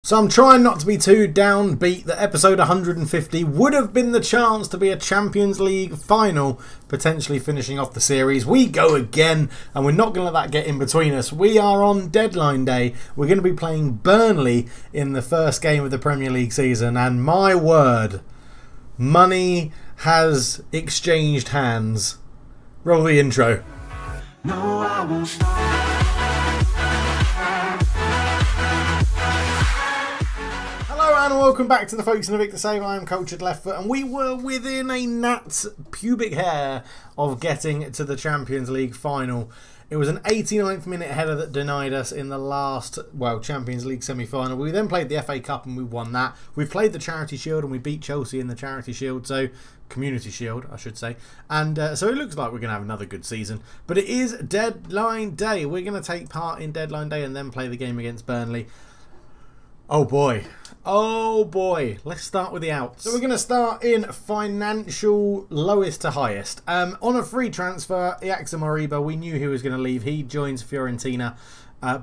So I'm trying not to be too downbeat that episode 150 would have been the chance to be a Champions League final, potentially finishing off the series. We go again, and we're not going to let that get in between us. We are on deadline day. We're going to be playing Burnley in the first game of the Premier League season, and my word, money has exchanged hands. Roll the intro. No, I won't stop. And welcome back to the Folkestone Invicta save. I am Cultured Left Foot, and we were within a gnat's pubic hair of getting to the Champions League final. It was an 89th minute header that denied us in the last, Champions League semi-final. We then played the FA Cup and we won that. We've played the Charity Shield and we beat Chelsea in the Charity Shield, so Community Shield, I should say. And so it looks like we're going to have another good season. But it is deadline day. We're going to take part in deadline day and then play the game against Burnley. Oh boy. Oh boy. Let's start with the outs. So we're going to start in financial lowest to highest. On a free transfer, Iaxa Moriba, we knew he was going to leave. He joins Fiorentina.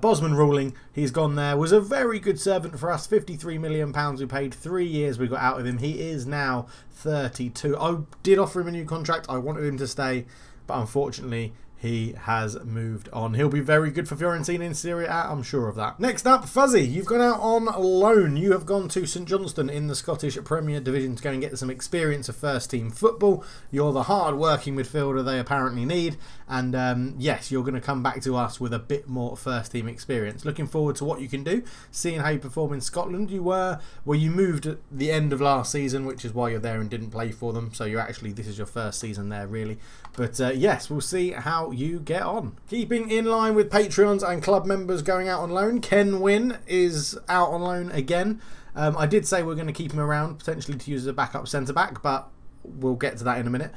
Bosman ruling, he's gone there. Was a very good servant for us. £53 million we paid. 3 years we got out of him. He is now 32. I did offer him a new contract. I wanted him to stay, but unfortunately he has moved on. He'll be very good for Fiorentina in Serie A, I'm sure of that. Next up, Fuzzy, you've gone out on loan. You have gone to St Johnstone in the Scottish Premier Division to go and get some experience of first team football. You're the hard-working midfielder they apparently need. And yes, you're going to come back to us with a bit more first team experience. Looking forward to what you can do, seeing how you perform in Scotland. You moved at the end of last season, which is why you're there and didn't play for them. So this is your first season there, really. But yes, we'll see how you get on. Keeping in line with Patreons and club members going out on loan, Ken Wynn is out on loan again. I did say we're going to keep him around, potentially to use as a backup centre-back, but we'll get to that in a minute.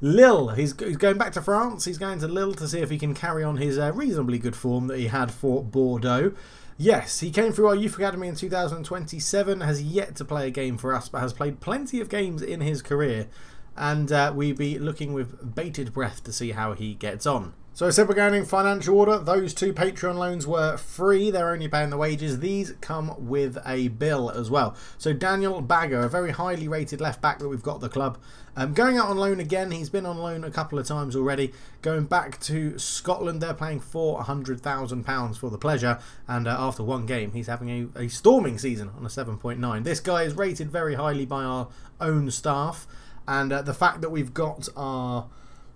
Lille, he's going back to France. He's going to Lille to see if he can carry on his reasonably good form that he had for Bordeaux. Yes, he came through our youth academy in 2027, has yet to play a game for us, but has played plenty of games in his career. And we'll be looking with bated breath to see how he gets on. So I said we're going in financial order. Those two Patreon loans were free. They're only paying the wages. These come with a bill as well. So Daniel Bagger, a very highly rated left back that we've got at the club. Going out on loan again. He's been on loan a couple of times already. Going back to Scotland, they're paying £400,000 for the pleasure. And after one game, he's having a storming season on a 7.9. This guy is rated very highly by our own staff. And the fact that we've got our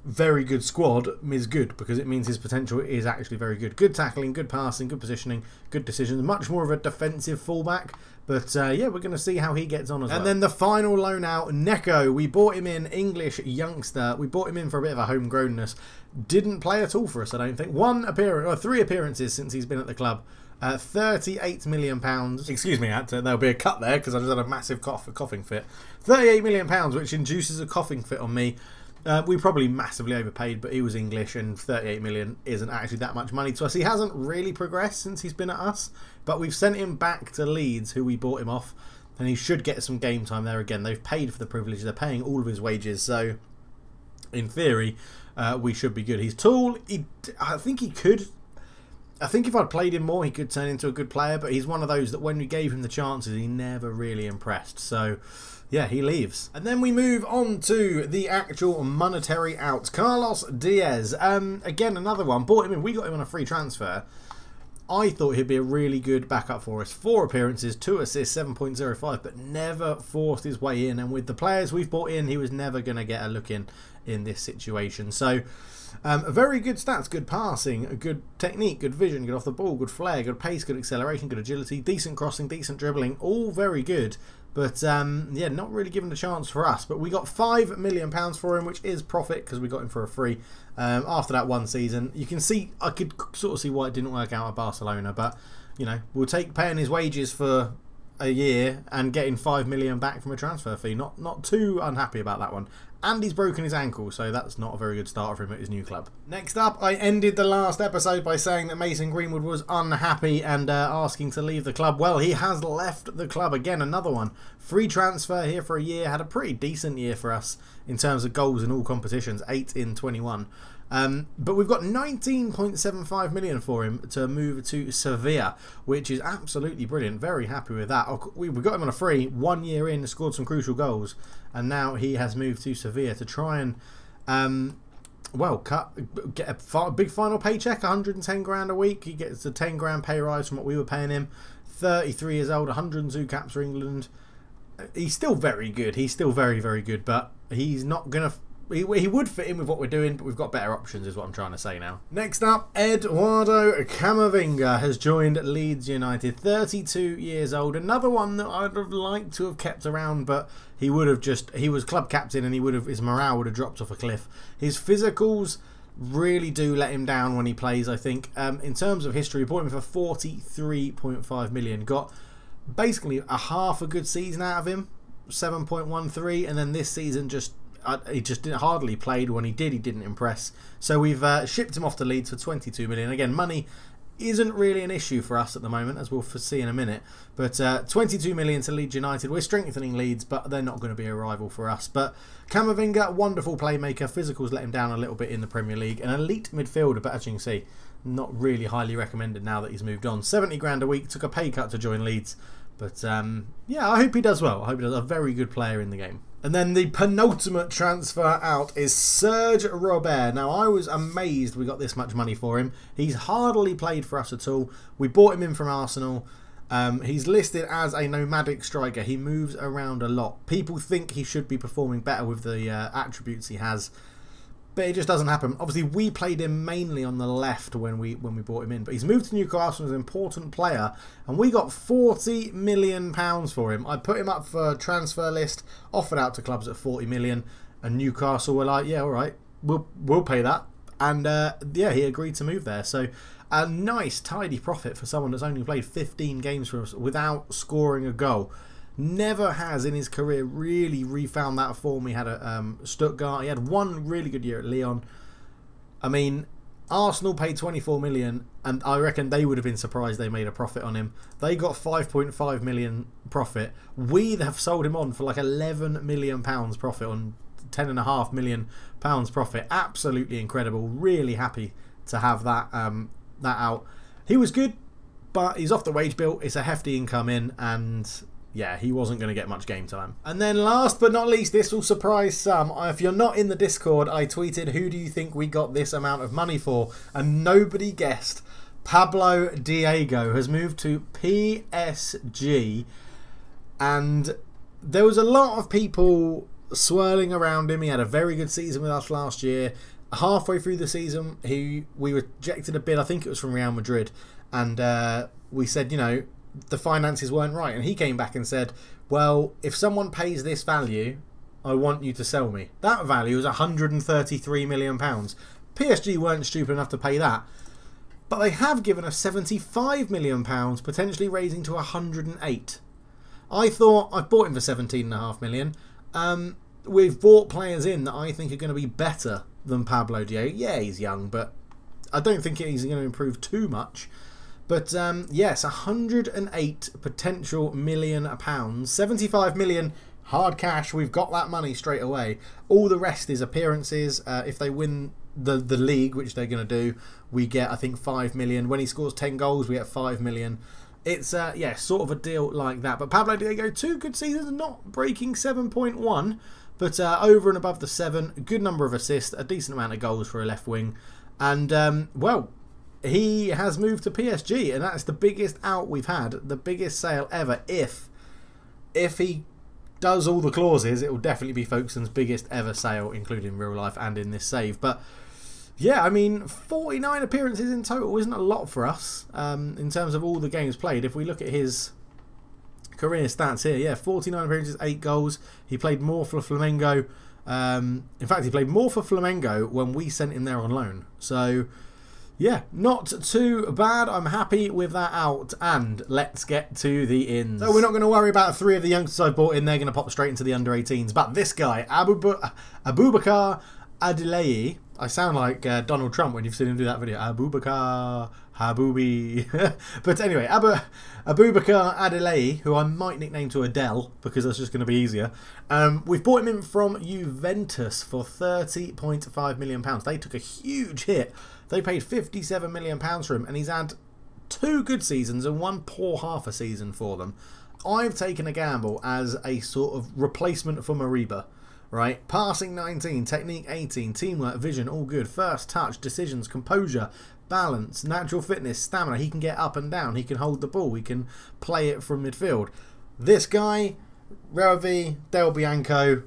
very good squad is good because it means his potential is actually very good. Good tackling, good passing, good positioning, good decisions. Much more of a defensive fullback. But yeah, we're going to see how he gets on as well. And then the final loan out, Neko. We bought him in, English youngster. We bought him in for a bit of a homegrownness. Didn't play at all for us, I don't think. 3 appearances since he's been at the club. £38 million. Excuse me, there'll be a cut there because I just had a massive coughing fit. £38 million, which induces a coughing fit on me. We probably massively overpaid, but he was English and 38 million isn't actually that much money to us. He hasn't really progressed since he's been at us, but we've sent him back to Leeds, who we bought him off, and he should get some game time there again. They've paid for the privilege. They're paying all of his wages, so in theory, we should be good. He's tall. I think if I'd played him more, he could turn into a good player, but he's one of those that when we gave him the chances, he never really impressed. So, yeah, he leaves. And then we move on to the actual monetary out. Carlos Diaz. Again, another one. Bought him in. We got him on a free transfer. I thought he'd be a really good backup for us. 4 appearances, 2 assists, 7.05, but never forced his way in. And with the players we've bought in, he was never going to get a look in this situation. So, very good stats, good passing, good technique, good vision, good off the ball, good flair, good pace, good acceleration, good agility, decent crossing, decent dribbling, all very good. But yeah, not really given a chance for us. But we got £5 million for him, which is profit because we got him for a free. After that one season, you can see, I could sort of see why it didn't work out at Barcelona. But, you know, we'll take paying his wages for a year and getting £5 million back from a transfer fee. Not too unhappy about that one. And he's broken his ankle, so that's not a very good start for him at his new club. Next up, I ended the last episode by saying that Mason Greenwood was unhappy and asking to leave the club. Well, he has left the club again, another one. Free transfer here for a year, had a pretty decent year for us in terms of goals in all competitions, 8 in 21. But we've got 19.75 million for him to move to Sevilla, which is absolutely brilliant. Very happy with that. We got him on a free 1 year in, scored some crucial goals, and now he has moved to Sevilla to try and get a big final paycheck, 110 grand a week. He gets a 10 grand pay rise from what we were paying him. 33 years old, 102 caps for England. He's still very good. He's still very, very good, but he's not going to... He would fit in with what we're doing, but we've got better options is what I'm trying to say now. Next up, Eduardo Camavinga has joined Leeds United. 32 years old. Another one that I'd have liked to have kept around, but he would have just... He was club captain and his morale would have dropped off a cliff. His physicals really do let him down when he plays, I think. In terms of history, bought him for 43.5 million. Got basically a half a good season out of him. 7.13, and then this season he just hardly played. When he didn't impress. So we've shipped him off to Leeds for 22 million. Again, money isn't really an issue for us at the moment, as we'll see in a minute. But 22 million to Leeds United. We're strengthening Leeds, but they're not going to be a rival for us. But Camavinga, wonderful playmaker. Physicals let him down a little bit in the Premier League. An elite midfielder, but as you can see, not really highly recommended now that he's moved on. 70 grand a week. Took a pay cut to join Leeds. But yeah, I hope he does well. I hope he does. A very good player in the game. And then the penultimate transfer out is Serge Robert. Now, I was amazed we got this much money for him. He's hardly played for us at all. We bought him in from Arsenal. He's listed as a nomadic striker. He moves around a lot. People think he should be performing better with the attributes he has, but it just doesn't happen. Obviously, we played him mainly on the left when we brought him in, but he's moved to Newcastle as an important player, and we got £40 million for him. I put him up for transfer list, offered out to clubs at 40 million, and Newcastle were like, yeah, all right, we'll pay that, and yeah, he agreed to move there. So a nice, tidy profit for someone that's only played 15 games for us without scoring a goal. Never has in his career really refound that form he had at Stuttgart. He had one really good year at Lyon. I mean, Arsenal paid 24 million, and I reckon they would have been surprised they made a profit on him. They got 5.5 million profit. We have sold him on for like 11 million pounds profit on 10.5 million pounds profit. Absolutely incredible. Really happy to have that that out. He was good, but he's off the wage bill. It's a hefty income in, and yeah, he wasn't going to get much game time. And then last but not least, this will surprise some. If you're not in the Discord, I tweeted, who do you think we got this amount of money for? And nobody guessed. Pablo Diego has moved to PSG. And there was a lot of people swirling around him. He had a very good season with us last year. Halfway through the season, we rejected a bid. I think it was from Real Madrid. And we said, you know, the finances weren't right, and he came back and said, well, if someone pays this value, I want you to sell me. That value is 133 million pounds. PSG weren't stupid enough to pay that, but they have given us 75 million pounds, potentially raising to 108. I thought I bought him for 17.5 million. We've bought players in that I think are going to be better than Pablo Diego. Yeah, he's young, but I don't think he's going to improve too much. But yes, 108 potential million pounds, 75 million hard cash. We've got that money straight away. All the rest is appearances. If they win the league, which they're going to do, we get, I think, 5 million. When he scores 10 goals, we get 5 million. It's yeah, sort of a deal like that. But Pablo Diego, 2 good seasons, not breaking 7.1, but over and above the 7. A good number of assists, a decent amount of goals for a left wing, and well, he has moved to PSG, and that's the biggest out we've had, the biggest sale ever. If he does all the clauses, it will definitely be Folkestone's biggest ever sale, including in real life and in this save. But yeah, I mean, 49 appearances in total isn't a lot for us in terms of all the games played. If we look at his career stats here, yeah, 49 appearances, 8 goals. He played more for Flamengo. In fact, he played more for Flamengo when we sent him there on loan. So yeah, not too bad. I'm happy with that out. And let's get to the ins. So we're not going to worry about 3 of the youngsters I bought in. They're going to pop straight into the under-18s. But this guy, Abubakar Adeleye. I sound like Donald Trump when you've seen him do that video. Abubakar Haboubi. But anyway, Abubakar Adeleye, who I might nickname to Adele because that's just going to be easier. We've bought him in from Juventus for £30.5 million. They took a huge hit. They paid £57 million for him, and he's had 2 good seasons and 1 poor half a season for them. I've taken a gamble as a sort of replacement for Mariba. Right, passing 19, technique 18, teamwork, vision, all good. First touch, decisions, composure, balance, natural fitness, stamina. He can get up and down. He can hold the ball. He can play it from midfield. This guy, Ravi, Del Bianco,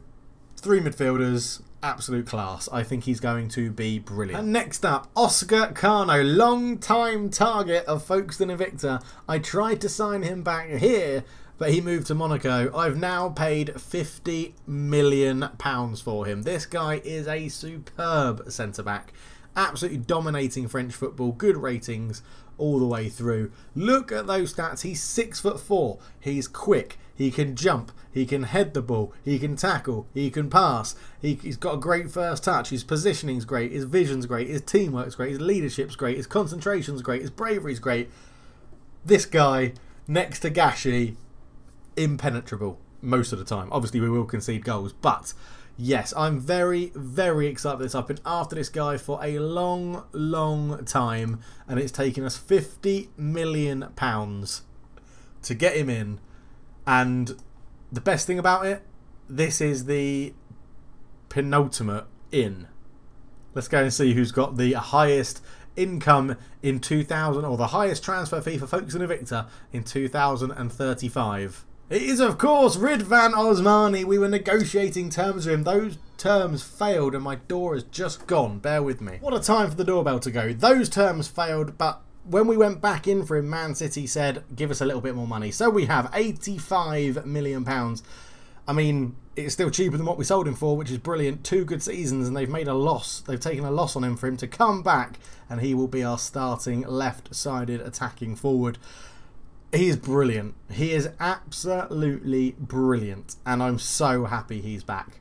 3 midfielders, absolute class. I think he's going to be brilliant. And next up, Oscar Cano, long-time target of Folkestone Invicta. I tried to sign him back here, but he moved to Monaco. I've now paid £50 million for him. This guy is a superb centre-back. Absolutely dominating French football. Good ratings all the way through. Look at those stats. He's 6'4". He's quick. He can jump. He can head the ball. He can tackle. He can pass. He's got a great first touch. His positioning's great. His vision's great. His teamwork's great. His leadership's great. His concentration's great. His bravery's great. This guy, next to Gashi, impenetrable most of the time. Obviously, we will concede goals, but yes, I'm very, very excited for this. I've been after this guy for a long, long time, and it's taken us £50 million to get him in. And the best thing about it, this is the penultimate in. Let's go and see who's got the highest income in 2000, or the highest transfer fee for Folkestone Invicta in 2035. It is, of course, Ridvan Osmani. We were negotiating terms with him. Those terms failed and my door has just gone. Bear with me. What a time for the doorbell to go. Those terms failed, but when we went back in for him, Man City said, give us a little bit more money. So we have £85 million. I mean, it's still cheaper than what we sold him for, which is brilliant. 2 good seasons and they've made a loss. They've taken a loss on him for him to come back, and he will be our starting left-sided attacking forward. He is brilliant. He is absolutely brilliant. And I'm so happy he's back.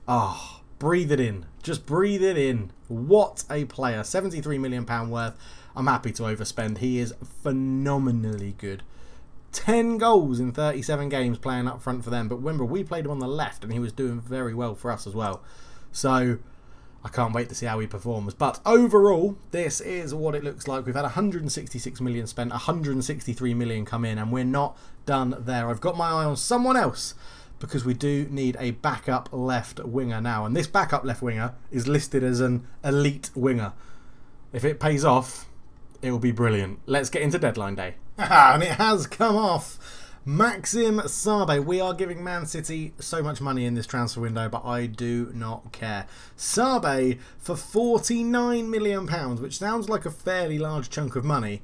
Oh, breathe it in. Just breathe it in. What a player. £73 million worth. I'm happy to overspend. He is phenomenally good. 10 goals in 37 games playing up front for them. But remember, we played him on the left and he was doing very well for us as well. So I can't wait to see how he performs. But overall, this is what it looks like. We've had 166 million spent, 163 million come in, and we're not done there. I've got my eye on someone else because we do need a backup left winger now. And this backup left winger is listed as an elite winger. If it pays off, it will be brilliant. Let's get into deadline day. And it has come off. Maxim Sabe. We are giving Man City so much money in this transfer window, but I do not care. Sabe for £49 million, which sounds like a fairly large chunk of money.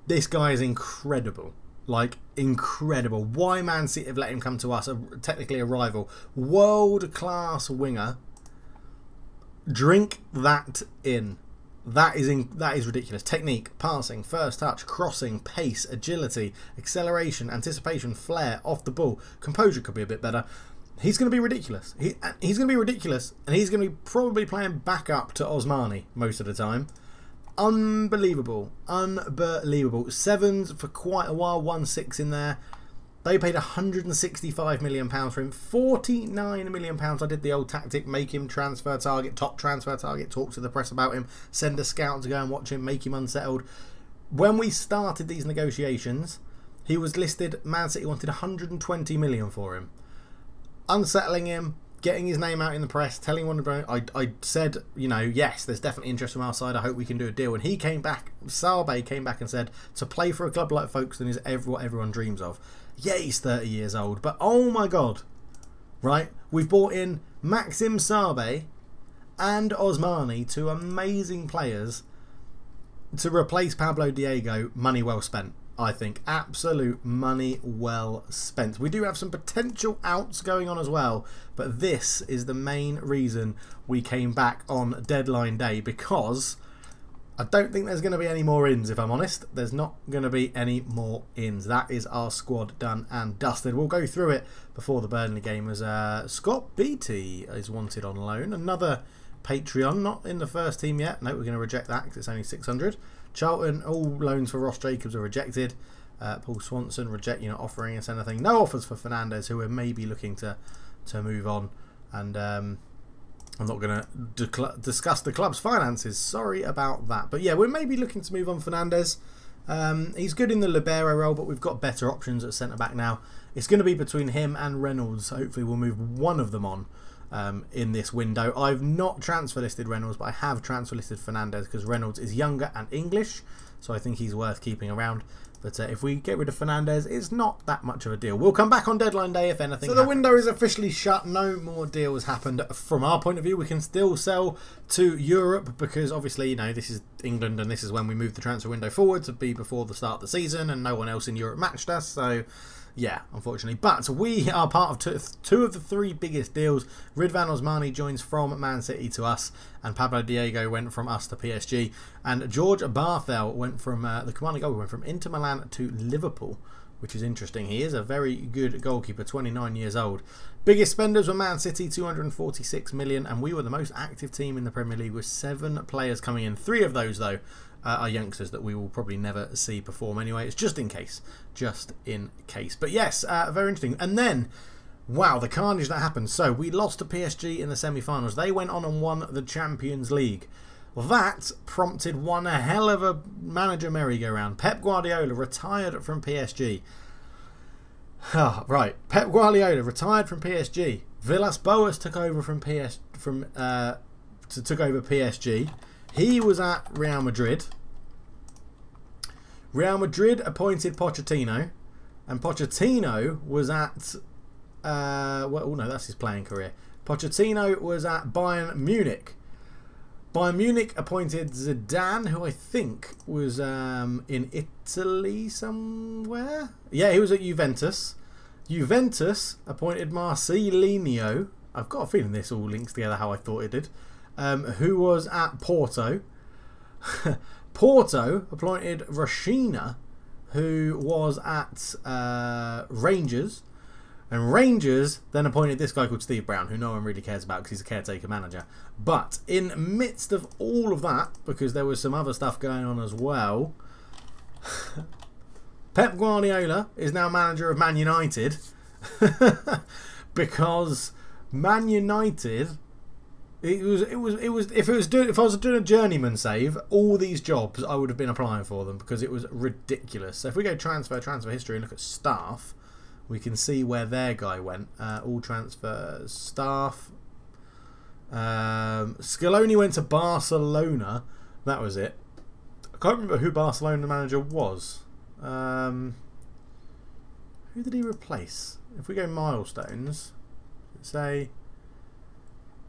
This guy is incredible. Like, incredible. Why Man City have let him come to us? Technically a rival. World-class winger. Drink that in. That is ridiculous. Technique, passing, first touch, crossing, pace, agility, acceleration, anticipation, flair, off the ball. Composure could be a bit better. He's going to be ridiculous. He's going to be ridiculous, and he's going to be probably playing back up to Osmani most of the time. Unbelievable. Unbelievable. 7s for quite a while, 1-6 in there. They paid £165 million for him. £49 million. I did the old tactic, make him transfer target, top transfer target, talk to the press about him, send a scout to go and watch him, make him unsettled. When we started these negotiations, he was listed, Man City wanted £120 million for him. Unsettling him, getting his name out in the press, telling one about I said, you know, yes, there's definitely interest from our side. I hope we can do a deal. And he came back, Sabe came back and said, to play for a club like Folkestone is what everyone dreams of. Yeah, he's 30 years old, but oh my God, right? We've bought in Maxim Sabe and Osmani, 2 amazing players, to replace Pablo Diego. Money well spent, I think. Absolute money well spent. We do have some potential outs going on as well, but this is the main reason we came back on deadline day, because I don't think there's going to be any more ins, if I'm honest. There's not going to be any more ins. That is our squad done and dusted. We'll go through it before the Burnley game. As Scott Beattie is wanted on loan. Another Patreon, not in the first team yet. No, we're going to reject that because it's only 600. Charlton, all loans for Ross Jacobs are rejected. Paul Swanson, you're not offering us anything. No offers for Fernandez, who are maybe looking to move on. And I'm not going to discuss the club's finances. Sorry about that. But yeah, we're maybe looking to move on Fernandez. He's good in the libero role, but we've got better options at centre-back now. It's going to be between him and Reynolds. Hopefully we'll move one of them on in this window. I've not transfer listed Reynolds, but I have transfer listed Fernandez because Reynolds is younger and English, so I think he's worth keeping around. But if we get rid of Fernandez, it's not that much of a deal. We'll come back on deadline day if anything happens. The window is officially shut. No more deals happened. From our point of view, we can still sell to Europe because obviously, you know, this is England and this is when we move the transfer window forward to be before the start of the season, and no one else in Europe matched us. So yeah, unfortunately. But we are part of two of the three biggest deals. Ridvan Osmani joins from Man City to us, and Pablo Diego went from us to PSG. And George Barthel went from, the commanding goal went from Inter Milan to Liverpool, which is interesting. He is a very good goalkeeper, 29 years old. Biggest spenders were Man City, 246 million, and we were the most active team in the Premier League with 7 players coming in. 3 of those, though, are youngsters that we will probably never see perform anyway. It's just in case. Just in case. But yes, very interesting. And then, wow, the carnage that happened. So, we lost to PSG in the semi-finals. They went on and won the Champions League. Well, that prompted one hell of a manager merry-go-round. Pep Guardiola retired from PSG. Right, Pep Guardiola retired from PSG. Villas-Boas took over from PSG. He was at Real Madrid. Real Madrid appointed Pochettino, and Pochettino was at well, no, that's his playing career. Pochettino was at Bayern Munich. Bayern Munich appointed Zidane, who I think was in Italy somewhere. Yeah, he was at Juventus. Juventus appointed Marcelinho. I've got a feeling this all links together how I thought it did. Who was at Porto. Porto appointed Rashina, who was at Rangers. And Rangers then appointed this guy called Steve Brown, who no one really cares about because he's a caretaker manager. But in midst of all of that, because there was some other stuff going on as well, Pep Guardiola is now manager of Man United because Man United, if I was doing a journeyman save, all these jobs I would have been applying for them because it was ridiculous. So if we go transfer history and look at staff, we can see where their guy went. All transfer staff. Scaloni went to Barcelona. That was it. I can't remember who Barcelona manager was. Who did he replace? If we go milestones, say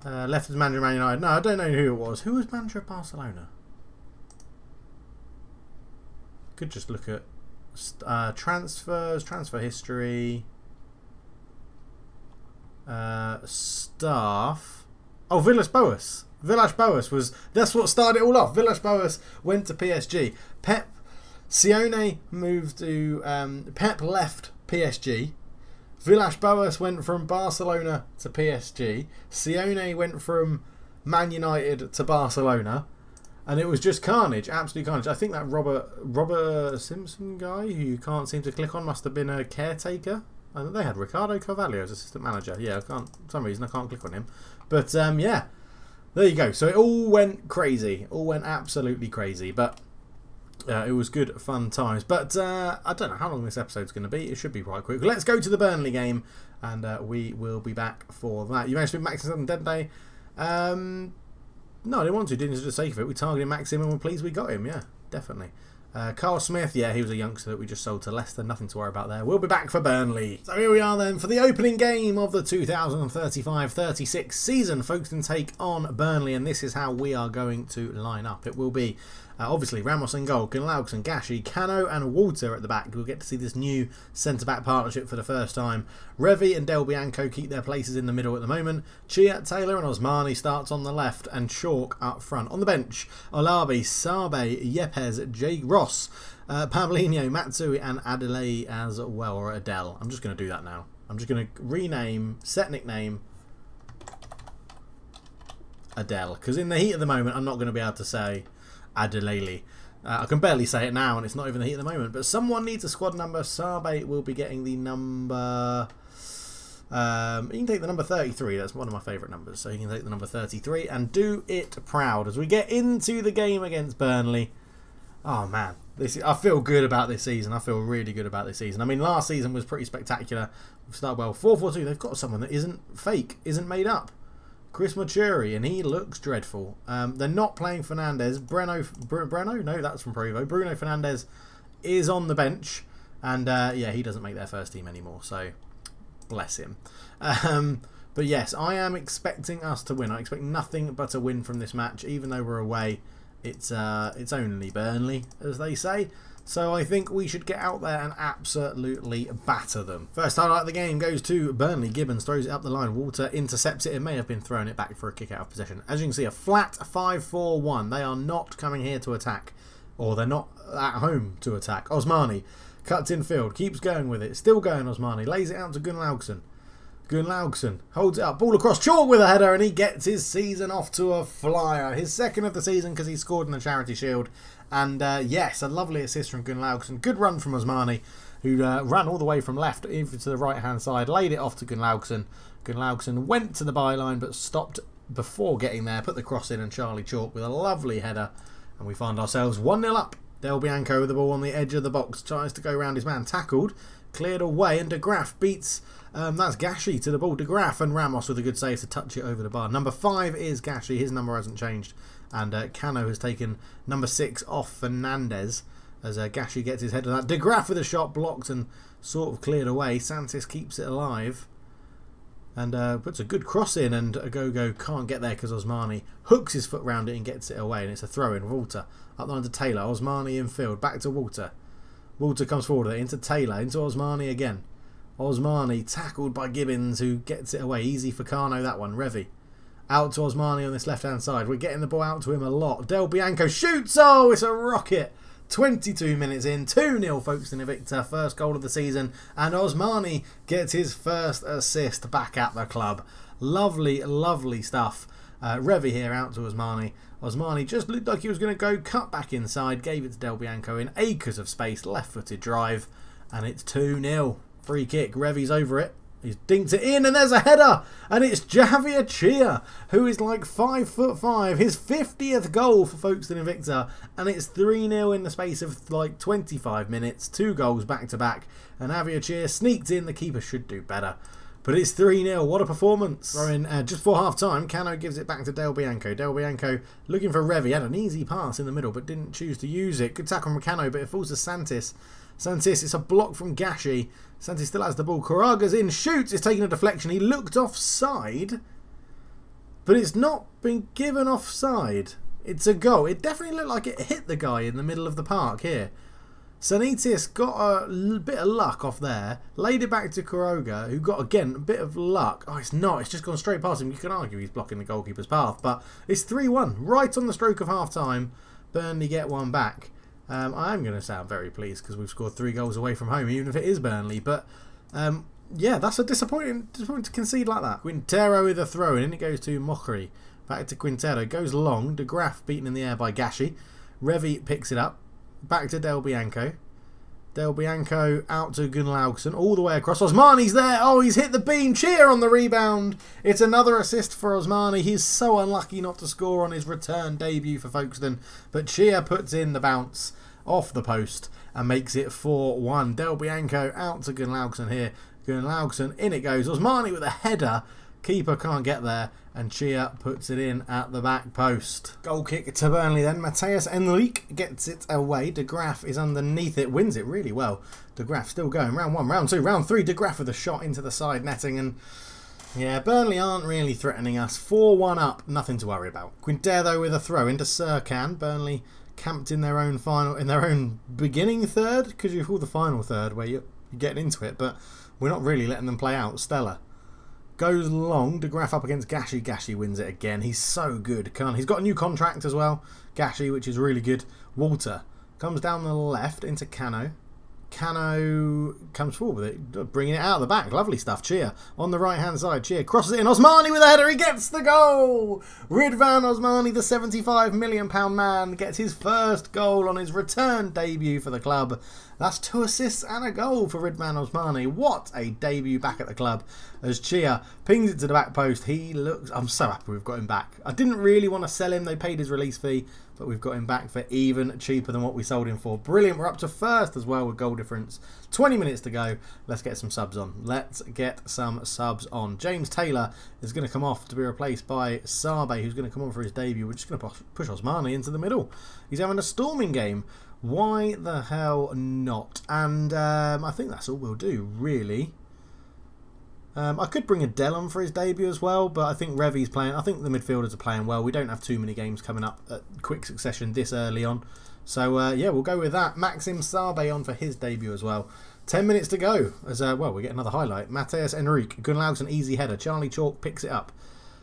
left as manager of Man United. No, I don't know who it was. Who was manager of Barcelona? Could just look at transfers, transfer history, staff. Oh, Villas-Boas. Villas-Boas was, that's what started it all off. Villas-Boas went to PSG. Sione moved to Pep left PSG. Villas-Boas went from Barcelona to PSG. Sione went from Man United to Barcelona. And it was just carnage, absolute carnage. I think that Robert Simpson guy, who you can't seem to click on, must have been a caretaker. And they had Ricardo Carvalho as assistant manager. Yeah, for some reason I can't click on him. But yeah, there you go. So it all went crazy, all went absolutely crazy. But it was good, fun times. But I don't know how long this episode's going to be. It should be quite quick. Let's go to the Burnley game, and we will be back for that. You managed to be Maxim on Dead Day. No, I didn't want to, didn't for the sake of it. We targeted Maxim and we're pleased we got him, yeah, definitely. Carl Smith, yeah, he was a youngster that we just sold to Leicester. Nothing to worry about there. We'll be back for Burnley. So here we are then for the opening game of the 2035-36 season. Folkestone take on Burnley, and this is how we are going to line up. It will be obviously Ramos in goal, Gunlaugsson, Gashi, Cano and Walter at the back. We'll get to see this new centre-back partnership for the first time. Revi and Del Bianco keep their places in the middle at the moment. Chia, Taylor and Osmani starts on the left, and Chalk up front. On the bench, Olabi, Sabe, Yepes, J. Ross, Pavlino, Matsui and Adelaide as well, or Adele. I'm just going to do that now. I'm just going to rename, set nickname Adele, because in the heat of the moment I'm not going to be able to say Adelaide. I can barely say it now, and it's not even the heat at the moment. But someone needs a squad number. Sabe will be getting the number... you can take the number 33. That's one of my favourite numbers. So you can take the number 33 and do it proud as we get into the game against Burnley. Oh, man. I feel good about this season. I feel really good about this season. I mean, last season was pretty spectacular. We've started well. 4-4-2. They've got someone that isn't fake, isn't made up. Chris Maturi, and he looks dreadful. They're not playing Fernandes. Breno? No, that's from Provo. Bruno Fernandes is on the bench. And, yeah, he doesn't make their first team anymore. So, bless him. But, yes, I am expecting us to win. I expect nothing but a win from this match, even though we're away. It's only Burnley, as they say. So I think we should get out there and absolutely batter them. First highlight of the game goes to Burnley. Gibbons throws it up the line. Walter intercepts it. It may have been throwing it back for a kick out of possession. As you can see, a flat 5-4-1. They are not coming here to attack. Or they're not at home to attack. Osmani cuts in field. Keeps going with it. Still going, Osmani. Lays it out to Gunnlaugsson. Gunnlaugsson holds it up. Ball across. Chalk with a header. And he gets his season off to a flyer. His second of the season because he scored in the Charity Shield. And yes, a lovely assist from Gunnlaugsson. Good run from Osmani, who ran all the way from left over to the right-hand side. Laid it off to Gunnlaugsson. Gunnlaugsson went to the byline but stopped before getting there. Put the cross in and Charlie Chalk with a lovely header. And we find ourselves 1-0 up. Del Bianco with the ball on the edge of the box. Tries to go round his man. Tackled. Cleared away. And De Graaf beats... that's Gashi to the ball. De Graaf and Ramos with a good save to touch it over the bar. Number 5 is Gashi. His number hasn't changed. And Cano has taken number 6 off Fernandes as Gashi gets his head on that. De Graaf with a shot blocked and sort of cleared away. Sanchez keeps it alive and puts a good cross in, and Agogo can't get there because Osmani hooks his foot round it and gets it away, and it's a throw in. Walter up the line to Taylor. Osmani in field. Back to Walter. Walter comes forward into Taylor. Into Osmani again. Osmani tackled by Gibbons, who gets it away. Easy for Kano, that one. Revy. Out to Osmani on this left-hand side. We're getting the ball out to him a lot. Del Bianco shoots. Oh, it's a rocket. 22 minutes in. 2-0 Folkestone Invicta. First goal of the season. And Osmani gets his first assist back at the club. Lovely, lovely stuff. Revy here out to Osmani. Osmani just looked like he was going to go cut back inside. Gave it to Del Bianco in acres of space. Left-footed drive. And it's 2-0. Free kick. Revy's over it. He's dinked it in, and there's a header, and it's Javier Chia, who is like 5'5", his 50th goal for Folkestone Invicta, and it's 3-0 in the space of like 25 minutes, 2 goals back to back, and Javier Chia sneaked in. The keeper should do better, but it's 3-0. What a performance! Throwing just before half time, Cano gives it back to Del Bianco. Del Bianco looking for Revy, had an easy pass in the middle, but didn't choose to use it. Good tackle from Cano, but it falls to Santis. Santis, it's a block from Gashi. Santis still has the ball. Corraga's in, shoots. It's taking a deflection. He looked offside, but it's not been given offside. It's a goal. It definitely looked like it hit the guy in the middle of the park here. Sanitis got a bit of luck off there. Laid it back to Corraga, who got, again, a bit of luck. Oh, it's not. It's just gone straight past him. You can argue he's blocking the goalkeeper's path, but it's 3-1. Right on the stroke of half-time. Burnley get one back. I am going to sound very pleased because we've scored 3 goals away from home, even if it is Burnley. But, yeah, that's a disappointing to concede like that. Quintero with a throw, and in it goes to Mokri. Back to Quintero. Goes long. De Graaf beaten in the air by Gashi. Revy picks it up. Back to Del Bianco. Del Bianco out to Gunnlaugsson. All the way across. Osmani's there. Oh, he's hit the beam. Cheer on the rebound. It's another assist for Osmani. He's so unlucky not to score on his return debut for Folkestone. But Cheer puts in the bounce off the post and makes it 4-1. Del Bianco out to Gunnlaugsson here. Gunnlaugsson, in it goes. Osmani with a header. Keeper can't get there, and Chia puts it in at the back post. Goal kick to Burnley then. Mateus Enrique gets it away. De Graaf is underneath it, wins it really well. De Graaf still going. Round 1, round 2, round 3. De Graaf with a shot into the side netting, and yeah, Burnley aren't really threatening us. 4-1 up, nothing to worry about. Quintero with a throw into Serkan. Burnley camped in their own beginning third, because you call the final third where you're getting into it, but we're not really letting them play out. Stella goes long. De Graaf up against Gashi. Gashi wins it again. He's so good. He's got a new contract as well, Gashi, which is really good. Walter comes down the left into Cano. Cano comes forward with it, bringing it out of the back. Lovely stuff. Chia on the right-hand side. Chia crosses it in. Osmani with a header. He gets the goal. Ridvan Osmani, the £75 million man, gets his first goal on his return debut for the club. That's 2 assists and a goal for Ridvan Osmani. What a debut back at the club as Chia pings it to the back post. He looks... I'm so happy we've got him back. I didn't really want to sell him. They paid his release fee, but we've got him back for even cheaper than what we sold him for. Brilliant. We're up to first as well with goal difference. 20 minutes to go. Let's get some subs on. Let's get some subs on. James Taylor is going to come off to be replaced by Sabe, who's going to come on for his debut. We're just going to push Osmani into the middle. He's having a storming game. Why the hell not? And I think that's all we'll do, really. I could bring Adele on for his debut as well, but I think Revi's playing. I think the midfielders are playing well. We don't have too many games coming up at quick succession this early on. So, yeah, we'll go with that. Maxim Sabe on for his debut as well. 10 minutes to go. As well, we get another highlight. Mateus Enrique. Gunlaug's an easy header. Charlie Chalk picks it up.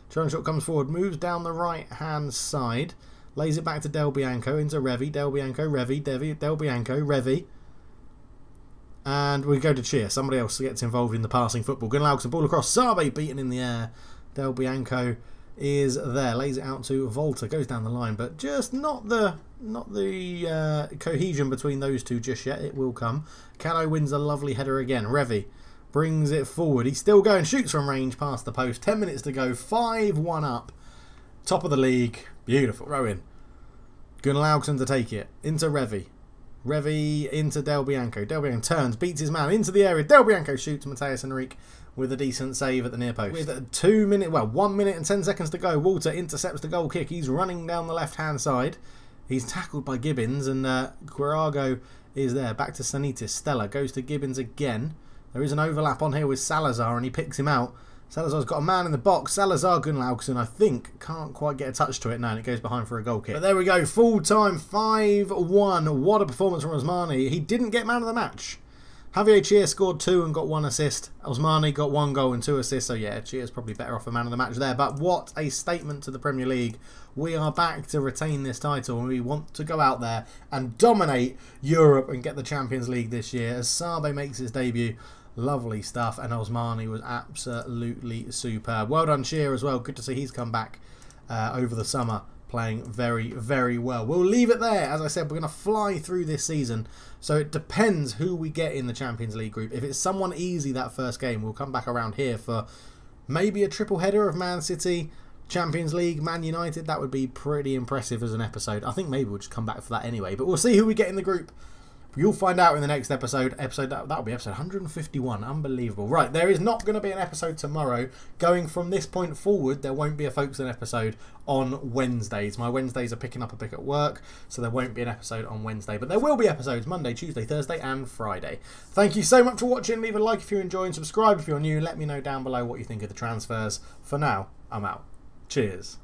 Charlie Chalk comes forward, moves down the right-hand side. Lays it back to Del Bianco, into Revi, Del Bianco, Revi, Del Bianco, Revi. And we go to Chia. Somebody else gets involved in the passing football. Gunlaug's a ball across. Sabe beaten in the air. Del Bianco is there. Lays it out to Volta. Goes down the line, but just not the cohesion between those two just yet. It will come. Cano wins a lovely header again. Revi brings it forward. He's still going. Shoots from range past the post. 10 minutes to go. 5-1 up. Top of the league. Beautiful. Throw in. Gunlaugson to take it. Into Revi. Revi into Del Bianco. Del Bianco turns, beats his man into the area. Del Bianco shoots Mateus Enrique with a decent save at the near post. With 1 minute and 10 seconds to go, Walter intercepts the goal kick. He's running down the left-hand side. He's tackled by Gibbons, and Guirago is there. Back to Sanitis. Stella goes to Gibbons again. There is an overlap on here with Salazar, and he picks him out. Salazar's got a man in the box. Salazar Gunlaugson, I think, can't quite get a touch to it now, and it goes behind for a goal kick. But there we go, full time, 5-1. What a performance from Osmani. He didn't get man of the match. Javier Chia scored 2 and got 1 assist. Osmani got 1 goal and 2 assists. So yeah, Chia's probably better off a man of the match there. But what a statement to the Premier League. We are back to retain this title, and we want to go out there and dominate Europe and get the Champions League this year as Sabe makes his debut. Lovely stuff, and Osmani was absolutely superb. Well done, Shearer, as well. Good to see he's come back over the summer, playing very, very well. We'll leave it there. As I said, we're going to fly through this season, so it depends who we get in the Champions League group. If it's someone easy that first game, we'll come back around here for maybe a triple header of Man City, Champions League, Man United. That would be pretty impressive as an episode. I think maybe we'll just come back for that anyway, but we'll see who we get in the group. You'll find out in the next episode. That'll be episode 151. Unbelievable. Right, there is not going to be an episode tomorrow. Going from this point forward, there won't be a Folkestone episode on Wednesdays. My Wednesdays are picking up a bit at work, so there won't be an episode on Wednesday. But there will be episodes Monday, Tuesday, Thursday, and Friday. Thank you so much for watching. Leave a like if you're enjoying. Subscribe if you're new. Let me know down below what you think of the transfers. For now, I'm out. Cheers.